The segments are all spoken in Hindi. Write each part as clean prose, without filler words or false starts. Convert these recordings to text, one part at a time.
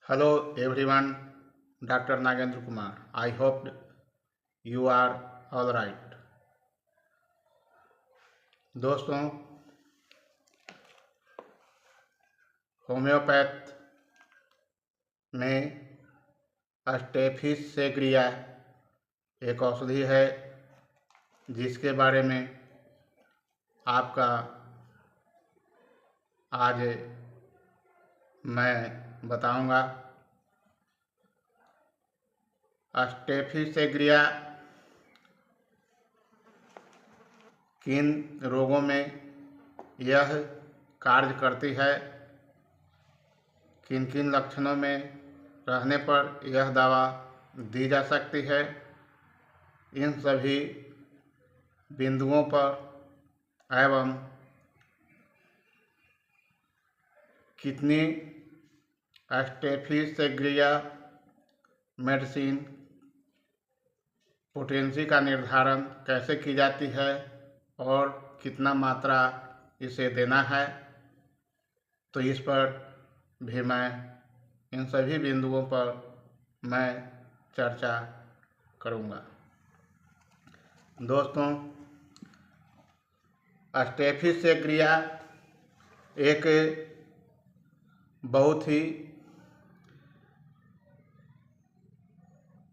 Hello everyone, Dr. Nagendra Kumar. I hope you are all right. दोस्तों, होम्योपैथ में स्टेफिस सेग्रिया एक औषधि है जिसके बारे में आपका आज मैं बताऊंगा। स्टेफिस सेग्रिया किन रोगों में यह कार्य करती है, किन किन लक्षणों में रहने पर यह दवा दी जा सकती है, इन सभी बिंदुओं पर एवं कितनी स्टेफिस सेग्रिया मेडिसिन पोटेंसी का निर्धारण कैसे की जाती है और कितना मात्रा इसे देना है, तो इस पर भी मैं इन सभी बिंदुओं पर मैं चर्चा करूंगा। दोस्तों, स्टेफिस सेग्रिया एक बहुत ही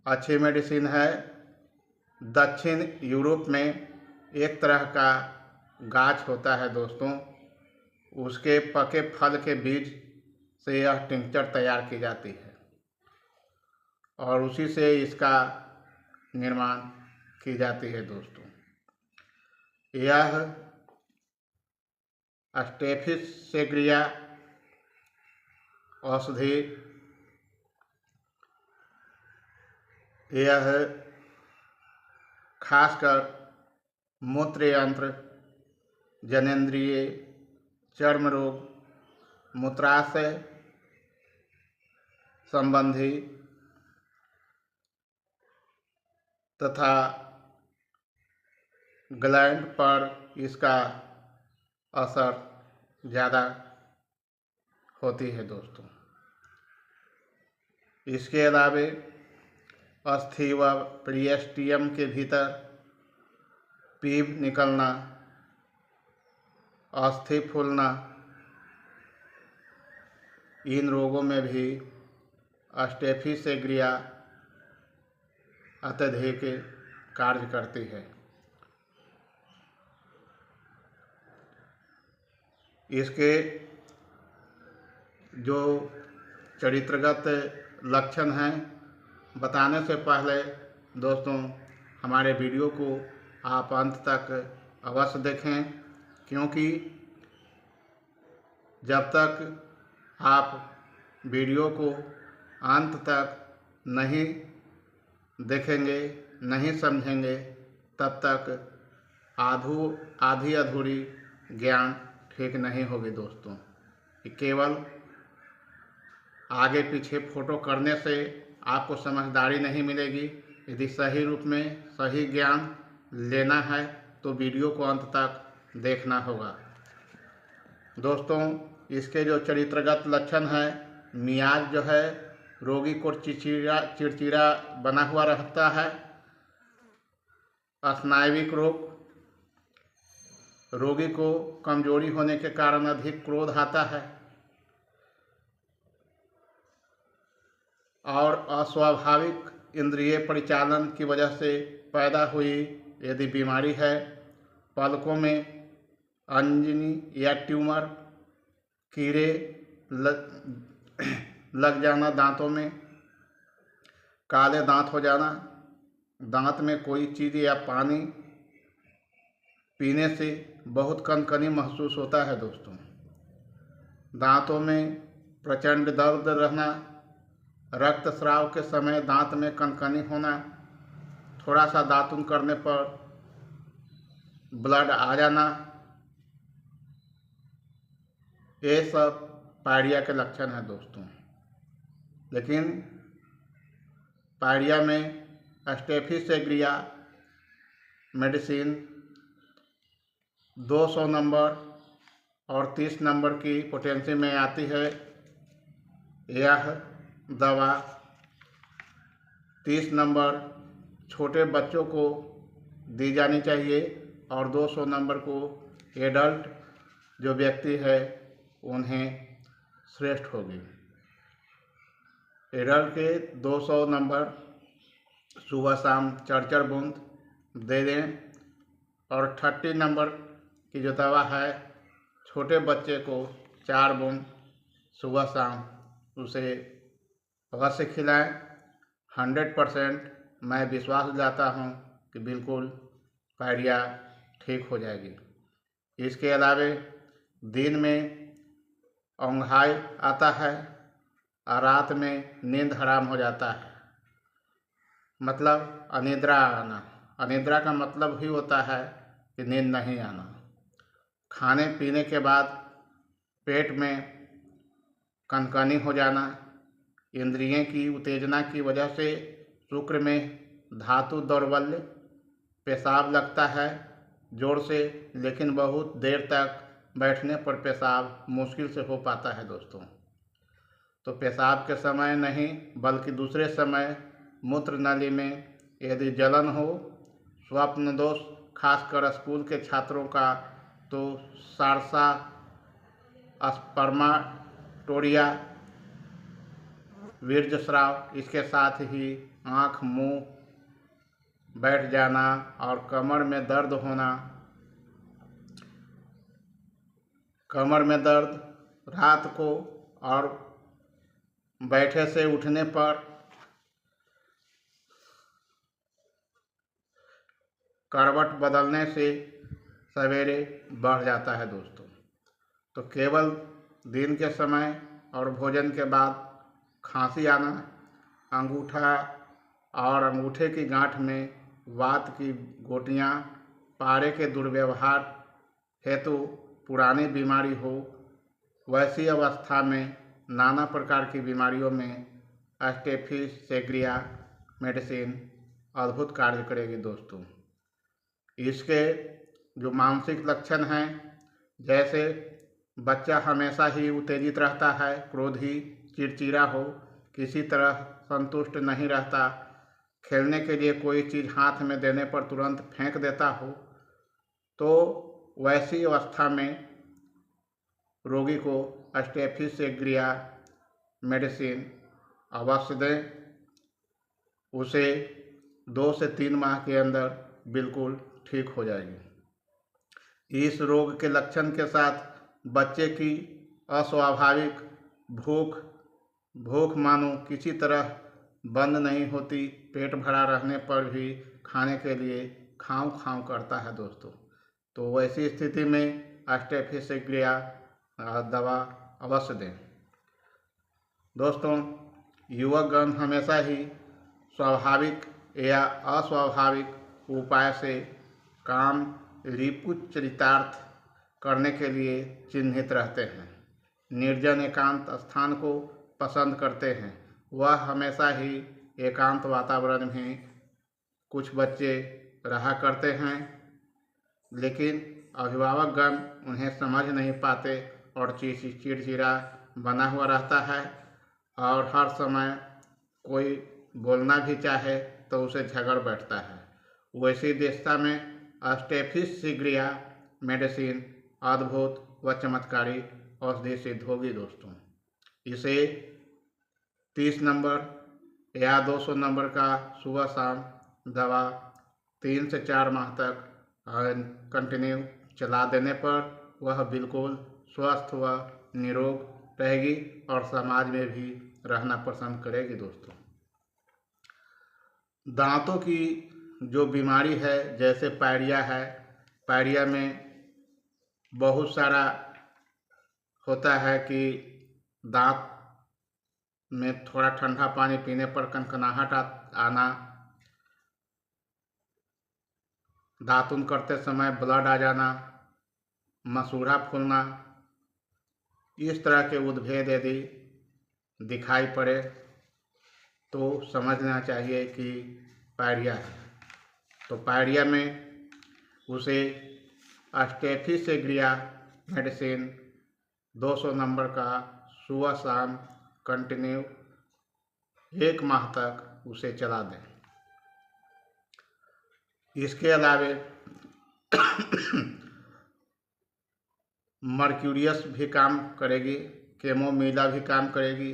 अच्छी मेडिसिन है। दक्षिण यूरोप में एक तरह का गाछ होता है दोस्तों, उसके पके फल के बीज से यह टिंचर तैयार की जाती है और उसी से इसका निर्माण की जाती है। दोस्तों, यह स्टेफिस सेग्रिया औषधि यह खासकर मूत्र यंत्र, जनेंद्रिय, चर्म रोग, मूत्राशय संबंधी तथा ग्लैंड पर इसका असर ज़्यादा होती है। दोस्तों, इसके अलावे अस्थि व प्रियस्टियम के भीतर पीप निकलना, अस्थि फूलना, इन रोगों में भी स्टेफिस सेग्रिया अत्यधिक कार्य करती है। इसके जो चरित्रगत लक्षण हैं, बताने से पहले दोस्तों हमारे वीडियो को आप अंत तक अवश्य देखें, क्योंकि जब तक आप वीडियो को अंत तक नहीं देखेंगे, नहीं समझेंगे, तब तक आधी अधूरी ज्ञान ठीक नहीं होगी। दोस्तों, केवल आगे पीछे फोटो करने से आपको समझदारी नहीं मिलेगी। यदि सही रूप में सही ज्ञान लेना है तो वीडियो को अंत तक देखना होगा। दोस्तों, इसके जो चरित्रगत लक्षण है, मियाज जो है रोगी को चिड़चिड़ा बना हुआ रहता है। स्नायविक रोग, रोगी को कमजोरी होने के कारण अधिक क्रोध आता है और अस्वाभाविक इंद्रिय परिचालन की वजह से पैदा हुई यदि बीमारी है, पलकों में अंजनी या ट्यूमर, कीड़े लग जाना, दांतों में काले दांत हो जाना, दांत में कोई चीज़ या पानी पीने से बहुत कनकनी महसूस होता है। दोस्तों, दांतों में प्रचंड दर्द रहना, रक्तस्राव के समय दांत में कनकनी होना, थोड़ा सा दातुन करने पर ब्लड आ जाना, ये सब पायरिया के लक्षण हैं। दोस्तों, लेकिन पायरिया में स्टेफिस सेग्रिया मेडिसिन 200 नंबर और 30 नंबर की पोटेंसी में आती है। यह दवा। 30 नंबर छोटे बच्चों को दी जानी चाहिए और 200 नंबर को एडल्ट जो व्यक्ति है उन्हें श्रेष्ठ होगी। एडल्ट के 200 नंबर सुबह शाम 4 बूंद दे दें और 30 नंबर की जो दवा है छोटे बच्चे को 4 बूंद सुबह शाम उसे अवश्य खिलाएं। 100% मैं विश्वास दिलाता हूं कि बिल्कुल पायरिया ठीक हो जाएगी। इसके अलावे दिन में औंघाई आता है और रात में नींद हराम हो जाता है, मतलब अनिद्रा आना। अनिद्रा का मतलब ही होता है कि नींद नहीं आना। खाने पीने के बाद पेट में कनकनी हो जाना, इंद्रियों की उत्तेजना की वजह से शुक्र में धातु दौर्बल्य, पेशाब लगता है जोर से, लेकिन बहुत देर तक बैठने पर पेशाब मुश्किल से हो पाता है दोस्तों। तो पेशाब के समय नहीं बल्कि दूसरे समय मूत्र नली में यदि जलन हो, स्वप्न दोष, खासकर स्कूल के छात्रों का, तो सारसा, स्पर्माटोरिया, वीर्यस्राव, इसके साथ ही आँख मुंह बैठ जाना और कमर में दर्द होना। कमर में दर्द रात को और बैठे से उठने पर करवट बदलने से सवेरे बढ़ जाता है दोस्तों। तो केवल दिन के समय और भोजन के बाद खांसी आना, अंगूठा और अंगूठे की गांठ में वात की गोटियां, पारे के दुर्व्यवहार हेतु पुरानी बीमारी हो, वैसी अवस्था में नाना प्रकार की बीमारियों में स्टेफिसेग्रिया मेडिसिन अद्भुत कार्य करेगी दोस्तों। इसके जो मानसिक लक्षण हैं, जैसे बच्चा हमेशा ही उत्तेजित रहता है, क्रोधी, चिड़चिड़ा हो, किसी तरह संतुष्ट नहीं रहता, खेलने के लिए कोई चीज़ हाथ में देने पर तुरंत फेंक देता हो, तो वैसी अवस्था में रोगी को स्टेफिसेग्रिया मेडिसिन अवश्य दें। उसे 2 से 3 माह के अंदर बिल्कुल ठीक हो जाएगी। इस रोग के लक्षण के साथ बच्चे की अस्वाभाविक भूख मानो किसी तरह बंद नहीं होती, पेट भरा रहने पर भी खाने के लिए खाऊं खाऊं करता है दोस्तों। तो वैसी स्थिति में स्टेफिसेग्रिया दवा अवश्य दें। दोस्तों, युवकगण हमेशा ही स्वाभाविक या अस्वाभाविक उपाय से काम रिपुच चरितार्थ करने के लिए चिन्हित रहते हैं, निर्जन एकांत स्थान को पसंद करते हैं। वह हमेशा ही एकांत वातावरण में कुछ बच्चे रहा करते हैं, लेकिन अभिभावकगण उन्हें समझ नहीं पाते और चिड़चिड़ा बना हुआ रहता है और हर समय कोई बोलना भी चाहे तो उसे झगड़ बैठता है। वैसी दशा में स्टेफिसेग्रिया मेडिसिन अद्भुत व चमत्कारी औषधि सिद्ध होगी दोस्तों। इसे 30 नंबर या 200 नंबर का सुबह शाम दवा 3 से 4 माह तक कंटिन्यू चला देने पर वह बिल्कुल स्वस्थ व निरोग रहेगी और समाज में भी रहना पसंद करेगी दोस्तों। दांतों की जो बीमारी है, जैसे पायरिया है, पायरिया में बहुत सारा होता है कि दांत में थोड़ा ठंडा पानी पीने पर कनकनाहट आना, दातुन करते समय ब्लड आ जाना, मसूड़ा फूलना, इस तरह के उद्भेद यदि दिखाई पड़े तो समझना चाहिए कि पायरिया है। तो पायरिया में उसे स्टेफिसेग्रिया मेडिसिन 200 नंबर का सुबह शाम कंटिन्यू 1 माह तक उसे चला दें। इसके अलावे मर्क्यूरियस भी काम करेगी, कैमोमिला भी काम करेगी,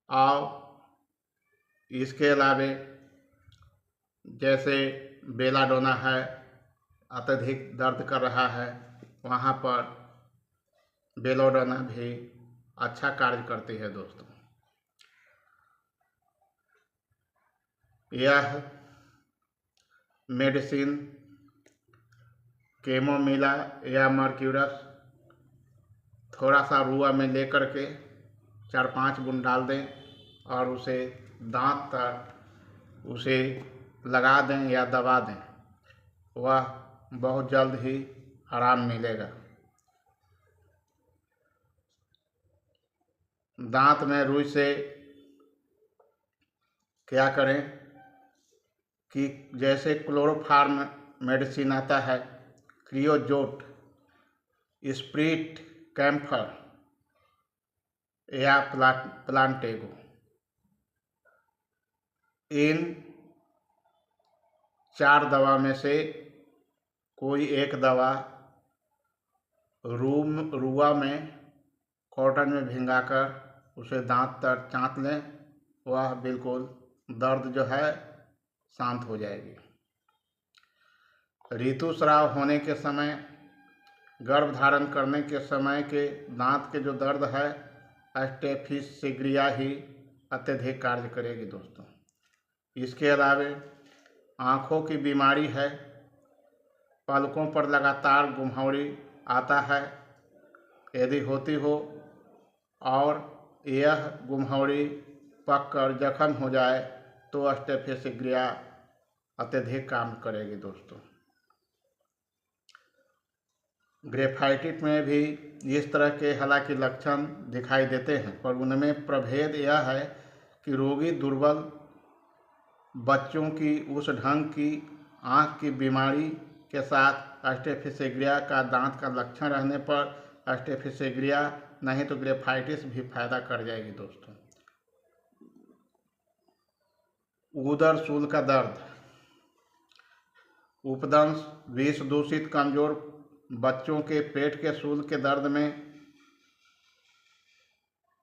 और इसके अलावे जैसे बेलाडोना है, अत्यधिक दर्द कर रहा है, वहाँ पर बेलाडोना भी अच्छा कार्य करती है दोस्तों। यह मेडिसिन कैमोमिला या मर्क्यूरस थोड़ा सा रुआ में लेकर के 4-5 बूंद डाल दें और उसे दांत तक उसे लगा दें या दबा दें, वह बहुत जल्द ही आराम मिलेगा। दांत में रुई से क्या करें कि जैसे क्लोरोफार्म मेडिसिन आता है, क्रियोजोट, स्प्रिट, कैम्फर या प्लांटेगो, इन 4 दवा में से कोई एक दवा रुआ में कॉटन में भिंगाकर उसे दांत तक चाट लें, वह बिल्कुल दर्द जो है शांत हो जाएगी। ऋतुस्राव होने के समय, गर्भ धारण करने के समय के दांत के जो दर्द है, स्टेफिसिग्रिया ही अत्यधिक कार्य करेगी दोस्तों। इसके अलावे आँखों की बीमारी है, पलकों पर लगातार गुमहौरी आता है, यदि होती हो और यह गुमहौरी पककर जख्म हो जाए तो स्टेफिसिग्रिया अत्यधिक काम करेगी दोस्तों। ग्रेफाइटिस में भी इस तरह के हालांकि लक्षण दिखाई देते हैं, पर उनमें प्रभेद यह है कि रोगी दुर्बल बच्चों की उस ढंग की आँख की बीमारी के साथ स्टेफिसिग्रिया का दांत का लक्षण रहने पर स्टेफिसिग्रिया नहीं तो ग्रेफाइटिस भी फायदा कर जाएगी दोस्तों। उदर शूल का दर्द, उपदंश, विष दूषित कमजोर बच्चों के पेट के शूल के दर्द में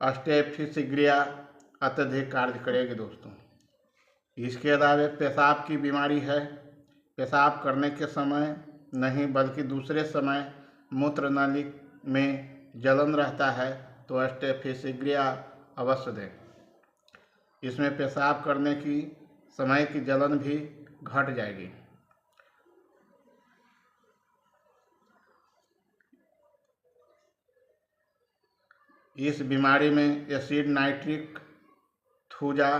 स्टेफिसिग्रिया अत्यधिक कार्य करेगी दोस्तों। इसके अलावा पेशाब की बीमारी है, पेशाब करने के समय नहीं बल्कि दूसरे समय मूत्र नली में जलन रहता है तो स्टेफिसिग्रिया अवश्य दें। इसमें पेशाब करने की समय की जलन भी घट जाएगी। इस बीमारी में एसिड नाइट्रिक, थूजा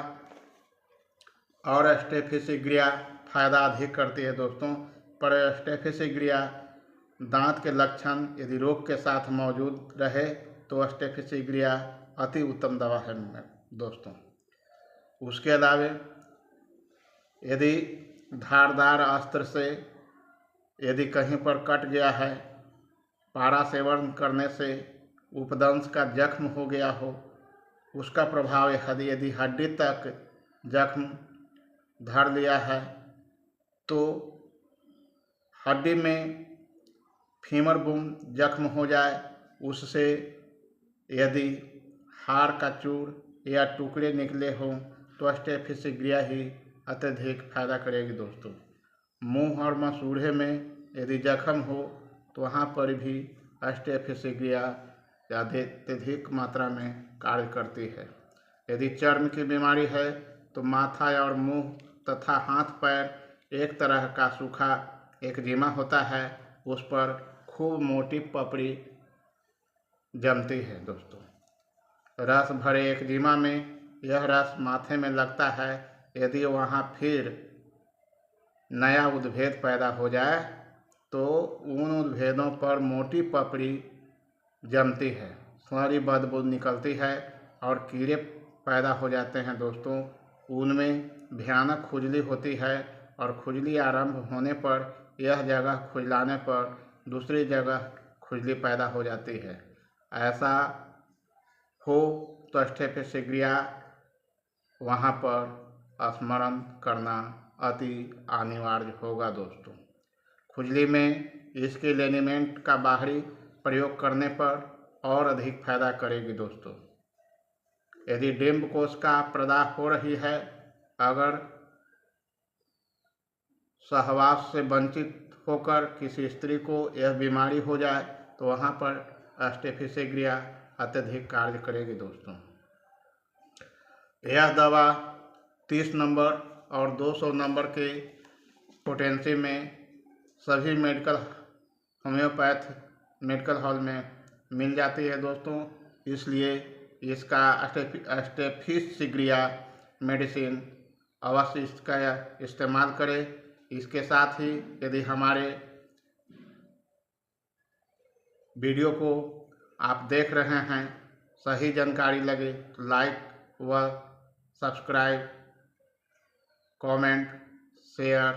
और स्टेफिसिग्रिया फायदा अधिक करती है दोस्तों। पर स्टेफिसिग्रिया दांत के लक्षण यदि रोग के साथ मौजूद रहे तो स्टेफिसिग्रिया अति उत्तम दवा है दोस्तों। उसके अलावा यदि धारदार अस्त्र से यदि कहीं पर कट गया है, पारा सेवन करने से उपदंश का जख्म हो गया हो, उसका प्रभाव यदि हड्डी तक जख्म धर लिया है तो हड्डी में फीमर बोन जख्म हो जाए, उससे यदि हाड़ का चूर या टुकड़े निकले हों तो स्टेफिसिग्रिया ही अत्यधिक फायदा करेगी दोस्तों। मुंह और मसूड़े में यदि जख्म हो तो वहाँ पर भी स्टेफिसिग्रिया अत्यधिक मात्रा में कार्य करती है। यदि चर्म की बीमारी है तो माथा और मुंह तथा हाथ पैर एक तरह का सूखा एक्जिमा होता है, उस पर खूब मोटी पपड़ी जमती है दोस्तों। रस भरे एक्जिमा में यह रस माथे में लगता है, यदि वहाँ फिर नया उद्भेद पैदा हो जाए तो उन उद्भेदों पर मोटी पपड़ी जमती है, सारी बदबू निकलती है और कीड़े पैदा हो जाते हैं दोस्तों। उनमें भयानक खुजली होती है और खुजली आरंभ होने पर यह जगह खुजलाने पर दूसरी जगह खुजली पैदा हो जाती है। ऐसा हो तो स्टेफिसेग्रिया वहाँ पर स्मरण करना अति अनिवार्य होगा दोस्तों। खुजली में इसके लेनिमेंट का बाहरी प्रयोग करने पर और अधिक फायदा करेगी दोस्तों। यदि डिंब कोश का प्रदाह हो रही है, अगर सहवास से वंचित होकर किसी स्त्री को यह बीमारी हो जाए तो वहाँ पर स्टेफिसेग्रिया अत्यधिक कार्य करेगी दोस्तों। यह दवा 30 नंबर और 200 नंबर के पोटेंसी में सभी होम्योपैथ मेडिकल हॉल में मिल जाती है दोस्तों। इसलिए इसका स्टेफिसेग्रिया मेडिसिन अवश्य इसका इस्तेमाल करें। इसके साथ ही यदि हमारे वीडियो को आप देख रहे हैं, सही जानकारी लगे तो लाइक व सब्सक्राइब, कमेंट, शेयर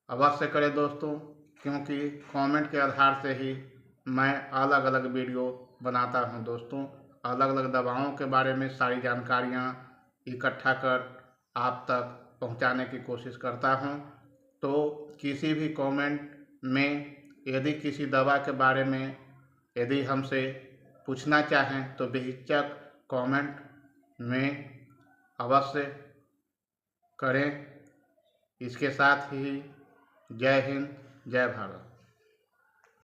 अवश्य करें दोस्तों, क्योंकि कमेंट के आधार से ही मैं अलग अलग वीडियो बनाता हूं दोस्तों। अलग अलग दवाओं के बारे में सारी जानकारियां इकट्ठा कर आप तक पहुंचाने की कोशिश करता हूं। तो किसी भी कमेंट में यदि किसी दवा के बारे में यदि हमसे पूछना चाहें तो बेहिचक कमेंट में अवश्य करें। इसके साथ ही जय हिंद, जय भारत।